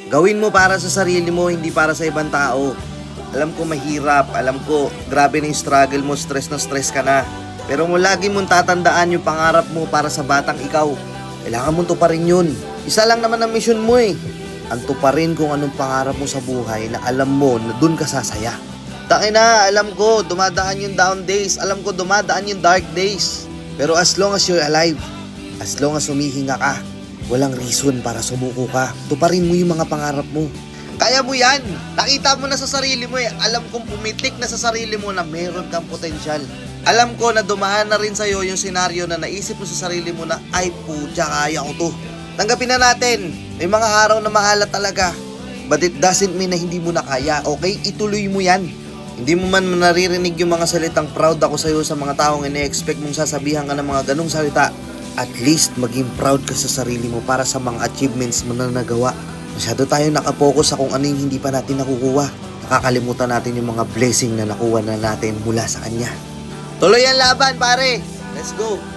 Gawin mo para sa sarili mo, hindi para sa ibang tao. Alam ko mahirap, alam ko grabe na yung struggle mo, stress na stress ka na. Pero mo lagi mong tatandaan yung pangarap mo para sa batang ikaw. Kailangan mong tuparin yun. Isa lang naman ang mission mo eh. Ang tuparin kung anong pangarap mo sa buhay na alam mo na dun ka sasaya. Takina, alam ko dumadaan yung down days, alam ko dumadaan yung dark days. Pero as long as you're alive, as long as humihinga ka, walang reason para sumuko ka. Tuparin mo yung mga pangarap mo. Kaya mo yan. Nakita mo na sa sarili mo eh. Alam kong pumitik na sa sarili mo na meron kang potensyal. Alam ko na dumaan na rin sa'yo yung senaryo na naisip mo sa sarili mo na ay putya, kaya ko to. Tanggapin na natin. May mga araw na mahalat talaga. But it doesn't mean na hindi mo na kaya, okay? Ituloy mo yan. Hindi mo man naririnig yung mga salitang proud ako sa'yo sa mga taong ine-expect mong sasabihan ka ng mga ganong salita. At least maging proud ka sa sarili mo para sa mga achievements mo na nagawa. Masyado tayo nakapokus sa kung ano yung hindi pa natin nakukuha. Nakakalimutan natin yung mga blessing na nakuha na natin mula sa Kanya. Tuloy ang laban, pare! Let's go!